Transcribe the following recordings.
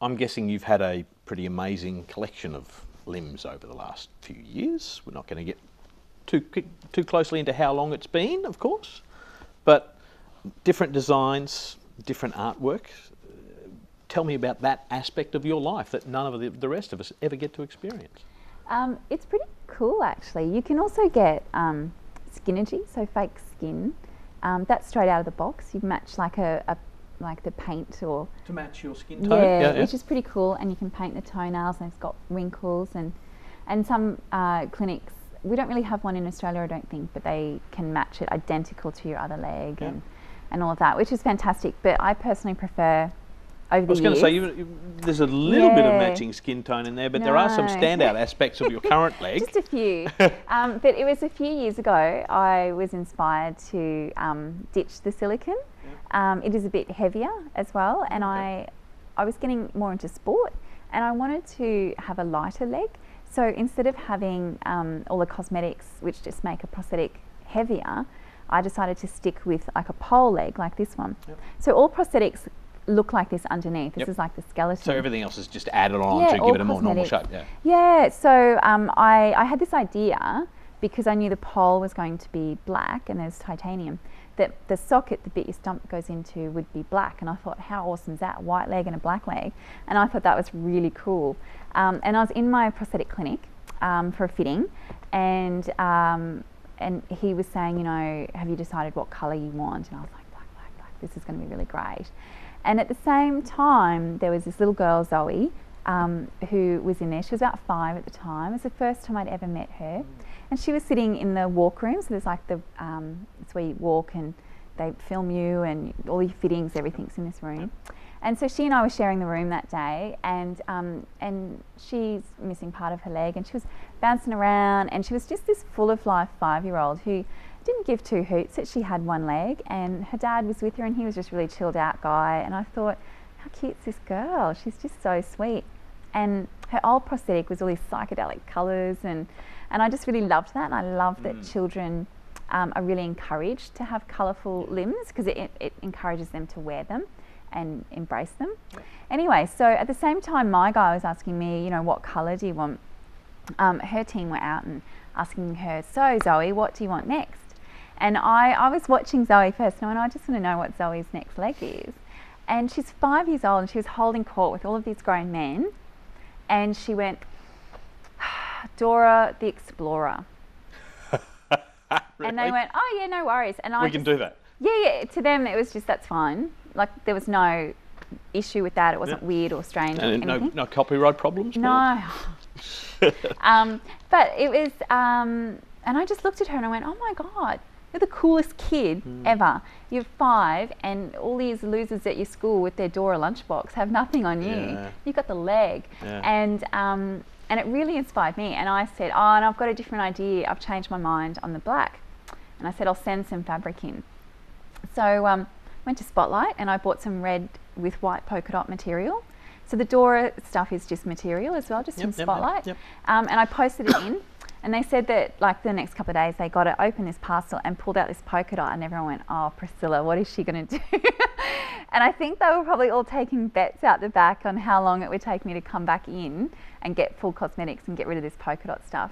I'm guessing you've had a pretty amazing collection of limbs over the last few years. We're not going to get too closely into how long it's been, of course, but different designs, different artwork. Tell me about that aspect of your life that none of the rest of us ever get to experience. It's pretty cool, actually. You can also get skinergy, so fake skin. That's straight out of the box. You match like like the paint or to match your skin tone. Yeah, which is pretty cool. And you can paint the toenails, and it's got wrinkles. And some clinics, we don't really have one in Australia, I don't think, but they can match it identical to your other leg and all of that, which is fantastic. But I personally prefer over the years. I was going to say, there's a little bit of matching skin tone in there, but there are some standout aspects of your current leg. Just a few. But it was a few years ago, I was inspired to ditch the silicone. It is a bit heavier as well, and I was getting more into sport, and I wanted to have a lighter leg. So instead of having all the cosmetics which just make a prosthetic heavier, I decided to stick with like a pole leg like this one. So all prosthetics look like this underneath. This is like the skeleton. So everything else is just added on to give it a more normal shape. Yeah, so I had this idea, because I knew the pole was going to be black and there's titanium, that the socket, the bit your stump goes into, would be black. And I thought, how awesome is that? A white leg and a black leg. And I thought that was really cool. And I was in my prosthetic clinic for a fitting, and he was saying, you know, have you decided what colour you want? And I was like, black, black, black. This is going to be really great. And at the same time, there was this little girl, Zoe, who was in there. She was about 5 at the time. It was the first time I'd ever met her. And she was sitting in the walk room. So there's like it's where you walk and they film you, and all your fittings, everything's in this room. And so she and I were sharing the room that day, and she's missing part of her leg, and she was bouncing around, and she was just this full of life 5-year-old who didn't give 2 hoots that she had one leg, and her dad was with her, and he was just really chilled out guy. And I thought, how cute's this girl? She's just so sweet. And her old prosthetic was all these psychedelic colours, and I just really loved that. And I love that children are really encouraged to have colourful limbs, because it encourages them to wear them and embrace them. Anyway, so at the same time my guy was asking me, you know, what colour do you want? Her team were out and asking her, so Zoe, what do you want next? And I was watching Zoe first, and I just want to know what Zoe's next leg is. And she's 5 years old, and she was holding court with all of these grown men, and she went, Dora the Explorer. Really? And they went, oh yeah, no worries. And we can do that. Yeah, to them it was just, that's fine. Like, there was no issue with that. It wasn't weird or strange or anything. No copyright problems? No. But it was, and I just looked at her and I went, oh my God, you're the coolest kid ever. You're 5, and all these losers at your school with their Dora lunchbox have nothing on you. Yeah. You've got the leg. Yeah. And it really inspired me. And I said, oh, and I've got a different idea. I've changed my mind on the black. And I said, I'll send some fabric in. So went to Spotlight, and I bought some red with white polka dot material. So the Dora stuff is just material as well, just from Spotlight. And I posted it in, and they said that like the next couple of days they got it, opened this parcel and pulled out this polka dot, and everyone went, oh, Priscilla, what is she going to do? And I think they were probably all taking bets out the back on how long it would take me to come back in and get full cosmetics and get rid of this polka dot stuff.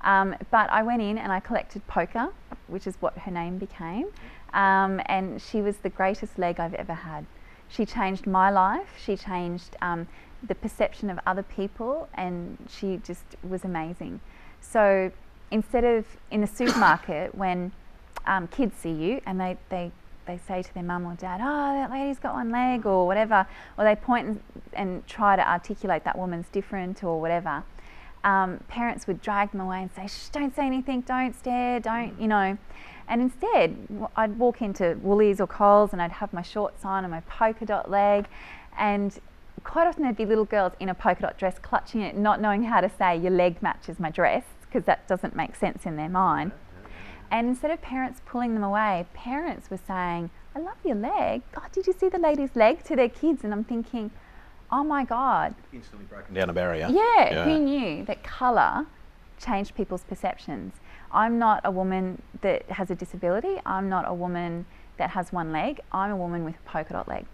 But I went in and I collected Polka, which is what her name became. And she was the greatest leg I've ever had. She changed my life. She changed the perception of other people, and she just was amazing. So instead of in the supermarket, when kids see you and they say to their mum or dad, oh, that lady's got one leg or whatever, or they point and try to articulate that woman's different or whatever, parents would drag them away and say, shh, don't say anything, don't stare, don't, you know. And instead, I'd walk into Woolies or Coles and I'd have my shorts on and my polka dot leg, and quite often there'd be little girls in a polka dot dress clutching it, not knowing how to say your leg matches my dress, because that doesn't make sense in their mind. And instead of parents pulling them away, parents were saying, I love your leg. God, did you see the lady's leg, to their kids? And I'm thinking, oh my God. Instantly broken down a barrier. Yeah, who knew that colour changed people's perceptions? I'm not a woman that has a disability. I'm not a woman that has one leg. I'm a woman with a polka dot leg.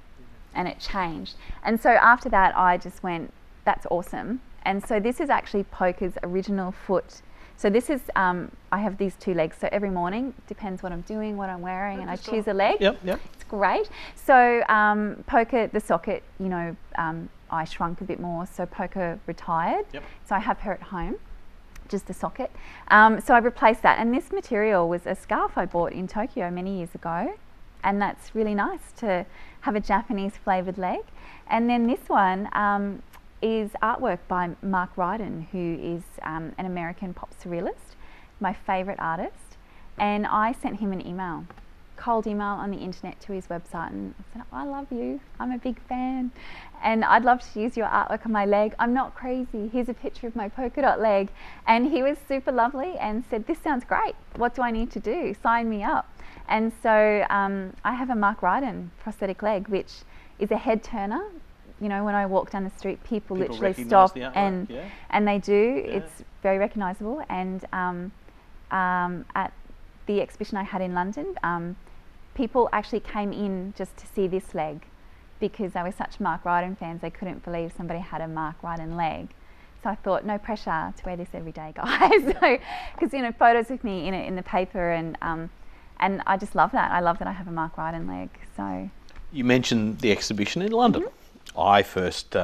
and it changed. And so after that, I just went, that's awesome. And so this is actually Poker's original foot. So this is, I have these 2 legs. So every morning, depends what I'm doing, what I'm wearing, and I choose a leg. Yep. It's great. So Poker, the socket, you know, I shrunk a bit more. So Poker retired. Yep. So I have her at home, just the socket. So I replaced that. And this material was a scarf I bought in Tokyo many years ago. And that's really nice to have a Japanese flavoured leg. And then this one, is artwork by Mark Ryden, who is an American pop surrealist, my favourite artist. And I sent him an email, cold email on the internet to his website, and I said, I love you, I'm a big fan, and I'd love to use your artwork on my leg. I'm not crazy, here's a picture of my polka dot leg. And he was super lovely and said, this sounds great, what do I need to do? Sign me up. And so I have a Mark Ryden prosthetic leg, which is a head turner. You know, when I walk down the street, people literally stop and they do. Yeah. It's very recognisable. And at the exhibition I had in London, people actually came in just to see this leg because they were such Mark Ryden fans. They couldn't believe somebody had a Mark Ryden leg. So I thought, no pressure to wear this every day, guys. Because you know, photos of me in the paper, and I just love that. I love that I have a Mark Ryden leg. So you mentioned the exhibition in London. Mm-hmm. I first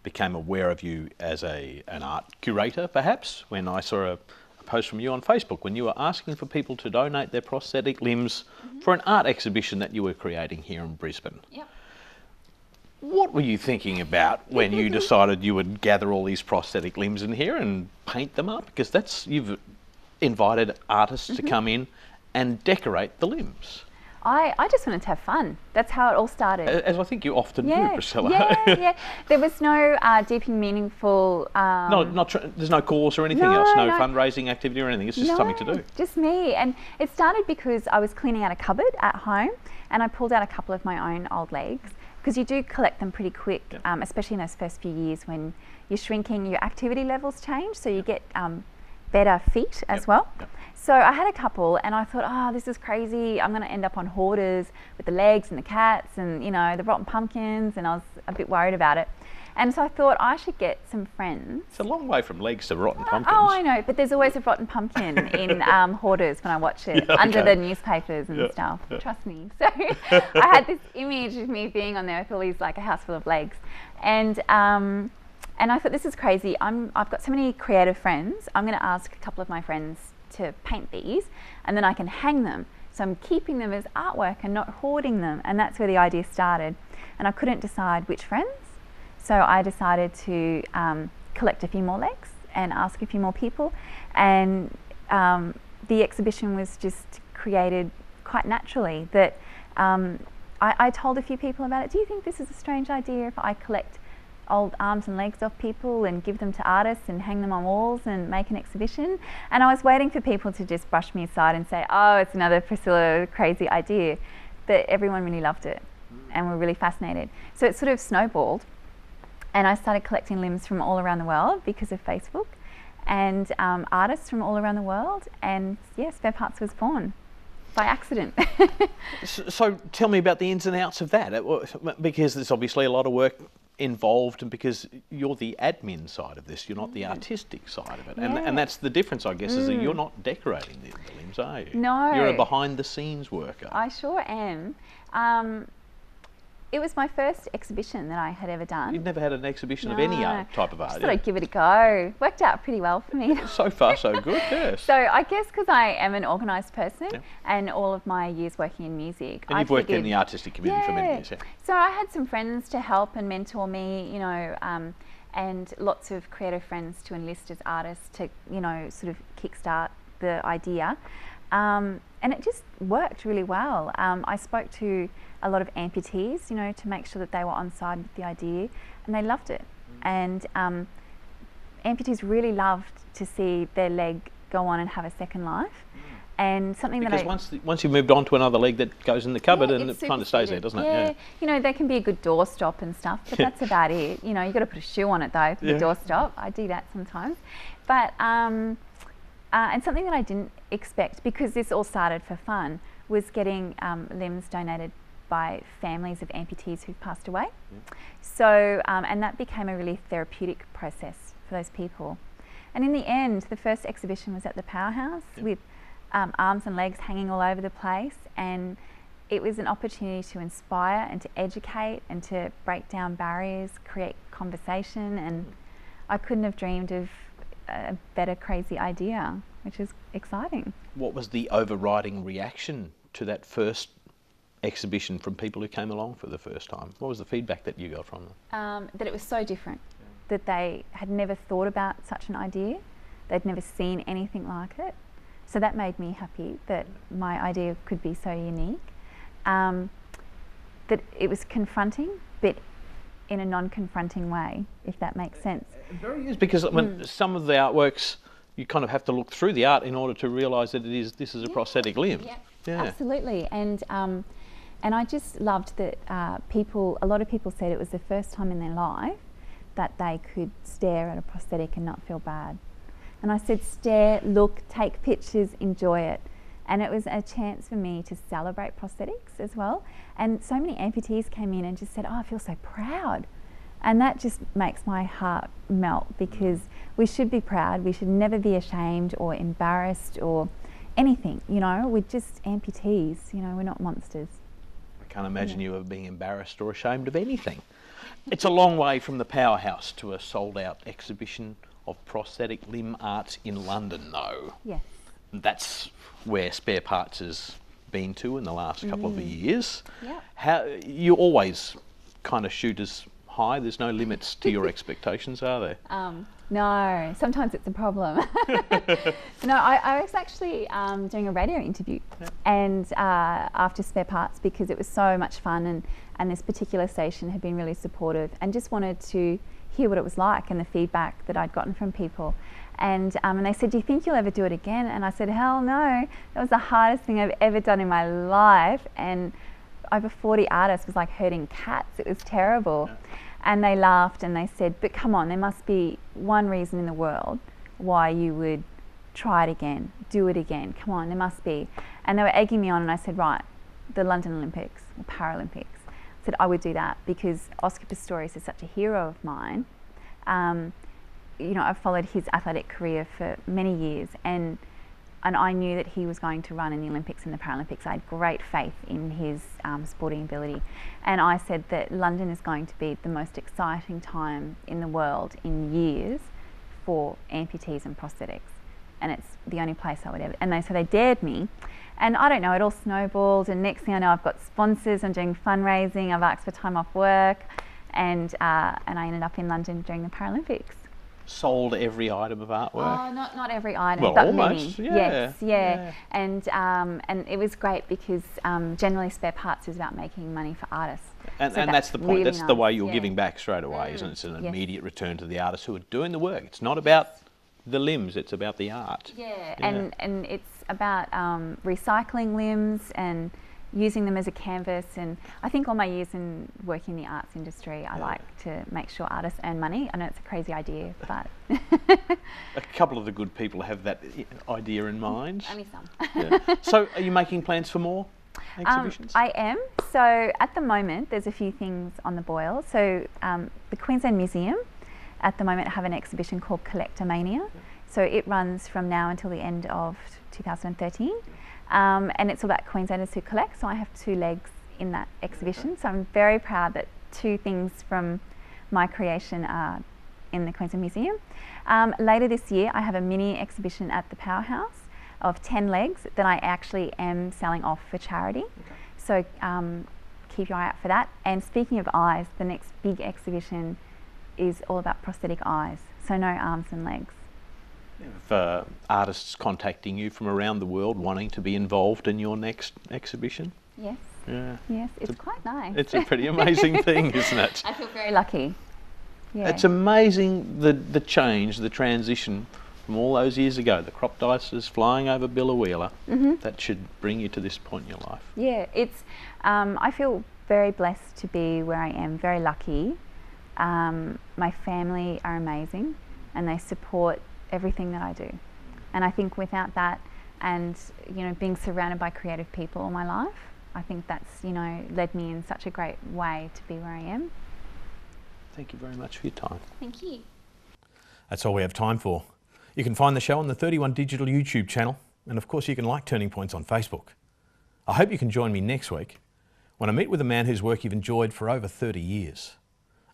became aware of you as an art curator, perhaps, when I saw a post from you on Facebook when you were asking for people to donate their prosthetic limbs for an art exhibition that you were creating here in Brisbane. Yep. What were you thinking about when you decided you would gather all these prosthetic limbs in here and paint them up? Because you've invited artists to come in and decorate the limbs. I just wanted to have fun. That's how it all started. As I think you often do, Priscilla. Yeah. There was no deep and meaningful... there's no course or anything else, no fundraising activity or anything. It's just something to do. Just me. And it started because I was cleaning out a cupboard at home and I pulled out a couple of my own old legs, because you do collect them pretty quick, especially in those first few years when you're shrinking, your activity levels change, so you get better feet as well. So I had a couple and I thought, this is crazy. I'm going to end up on hoarders with the legs and the cats and, you know, the rotten pumpkins, and I was a bit worried about it. And so I thought I should get some friends. It's a long way from legs to rotten pumpkins. Oh, I know, but there's always a rotten pumpkin in hoarders when I watch it, under the newspapers and stuff. Trust me. So I had this image of me being on there with all these, like a house full of legs. And I thought, this is crazy. I've got so many creative friends. I'm going to ask a couple of my friends to paint these, and then I can hang them. So I'm keeping them as artwork and not hoarding them. And that's where the idea started. And I couldn't decide which friends. So I decided to collect a few more legs and ask a few more people. And the exhibition was just created quite naturally. That I told a few people about it. Do you think this is a strange idea if I collect old arms and legs off people and give them to artists and hang them on walls and make an exhibition? And I was waiting for people to just brush me aside and say, oh, it's another Priscilla crazy idea. But everyone really loved it and were really fascinated. So it sort of snowballed, and I started collecting limbs from all around the world because of Facebook, and artists from all around the world, and Spare Parts was born by accident. So tell me about the ins and outs of that, because there's obviously a lot of work involved, and because you're the admin side of this, you're not the artistic side of it, and that's the difference, I guess, is that you're not decorating the limbs, are you? No. You're a behind the scenes worker. I sure am. It was my first exhibition that I had ever done. You'd never had an exhibition of any type of art? I just thought I'd give it a go. Worked out pretty well for me. So far so good, yes. So I guess because I am an organised person, and all of my years working in music. And you've worked in the artistic community for many years, So I had some friends to help and mentor me, you know, and lots of creative friends to enlist as artists to, you know, sort of kickstart the idea. And it just worked really well. I spoke to a lot of amputees, you know, to make sure that they were on side with the idea, and they loved it. And amputees really loved to see their leg go on and have a second life. And something because that once you've moved on to another leg, that goes in the cupboard, and it kind of stays there, doesn't it? Yeah, you know, they can be a good doorstop and stuff, but that's about it. You know, you've got to put a shoe on it though for the doorstop. I do that sometimes. But and something that I didn't expect, because this all started for fun, was getting limbs donated by families of amputees who've passed away. So, and that became a really therapeutic process for those people. And in the end, the first exhibition was at the Powerhouse with arms and legs hanging all over the place, and it was an opportunity to inspire and to educate and to break down barriers, create conversation, and I couldn't have dreamed of a better crazy idea, which is exciting. What was the overriding reaction to that first exhibition from people who came along for the first time? What was the feedback that you got from them? That it was so different, that they had never thought about such an idea, they'd never seen anything like it. So that made me happy that my idea could be so unique. That it was confronting, but in a non-confronting way, if that makes sense. It very is, because when some of the artworks, you kind of have to look through the art in order to realise that this is a prosthetic limb. Yeah. Absolutely. And I just loved that a lot of people said it was the first time in their life that they could stare at a prosthetic and not feel bad. And I said, stare, look, take pictures, enjoy it. And it was a chance for me to celebrate prosthetics as well. And so many amputees came in and just said, oh, I feel so proud. And that just makes my heart melt, because we should be proud. We should never be ashamed or embarrassed or anything, you know. We're just amputees, you know, we're not monsters. I can't imagine you ever being embarrassed or ashamed of anything. It's a long way from the Powerhouse to a sold-out exhibition of prosthetic limb arts in London, though. Yes. That's where Spare Parts has been to in the last couple of years. Yep. How you always kind of shoot as high? There's no limits to your expectations, are there? No, sometimes it's a problem. No, I was actually doing a radio interview and after Spare Parts, because it was so much fun, and this particular station had been really supportive, and just wanted to hear what it was like and the feedback that I'd gotten from people. And they said, do you think you'll ever do it again? And I said, hell no. That was the hardest thing I've ever done in my life. And over 40 artists was like herding cats. It was terrible. Yeah. And they laughed and they said, but come on, there must be one reason in the world why you would try it again, do it again. Come on, there must be. And they were egging me on, and I said, right, the London Olympics or Paralympics. I said, I would do that because Oscar Pistorius is such a hero of mine. You know, I've followed his athletic career for many years, and I knew that he was going to run in the Olympics and the Paralympics. I had great faith in his sporting ability. And I said that London is going to be the most exciting time in the world in years for amputees and prosthetics. And it's the only place I would ever, and so they dared me. And I don't know, it all snowballed, and next thing I know, I've got sponsors, I'm doing fundraising, I've asked for time off work, and I ended up in London during the Paralympics. Sold every item of artwork? Oh, not every item, well, but almost, many. Yeah. Yes, and it was great because generally Spare Parts is about making money for artists. And, so and that's the point. really That's the way nice. you're giving back straight away, isn't it? It's an Yes. immediate return to the artists who are doing the work. It's not about the limbs, it's about the art. Yeah. And it's about recycling limbs and using them as a canvas. And I think all my years in working in the arts industry, I like to make sure artists earn money. I know it's a crazy idea, but A couple of the good people have that idea in mind. only some. Yeah. So are you making plans for more exhibitions? I am. So at the moment, there's a few things on the boil. So the Queensland Museum at the moment have an exhibition called Collectomania. So it runs from now until the end of 2013. And it's all about Queenslanders who collect. So I have 2 legs in that exhibition. So I'm very proud that 2 things from my creation are in the Queensland Museum. Later this year, I have a mini exhibition at the Powerhouse of 10 legs that I actually am selling off for charity. So keep your eye out for that. And speaking of eyes, the next big exhibition is all about prosthetic eyes. So no arms and legs. Artists contacting you from around the world wanting to be involved in your next exhibition? Yes. Yeah. Yes, it's quite nice. It's a pretty amazing thing, isn't it? I feel very lucky. Yeah. It's amazing the change, the transition from all those years ago, the crop dicers flying over Billawheeler. That should bring you to this point in your life. Yeah, it's. I feel very blessed to be where I am, very lucky. My family are amazing and they support everything that I do. And I think without that and, you know, being surrounded by creative people all my life, I think that's, you know, led me in such a great way to be where I am. Thank you very much for your time. Thank you. That's all we have time for. You can find the show on the 31 Digital YouTube channel, and of course you can like Turning Points on Facebook. I hope you can join me next week when I meet with a man whose work you've enjoyed for over 30 years.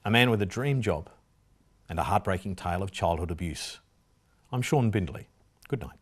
A man with a dream job and a heartbreaking tale of childhood abuse. I'm Shaun Bindley. Good night.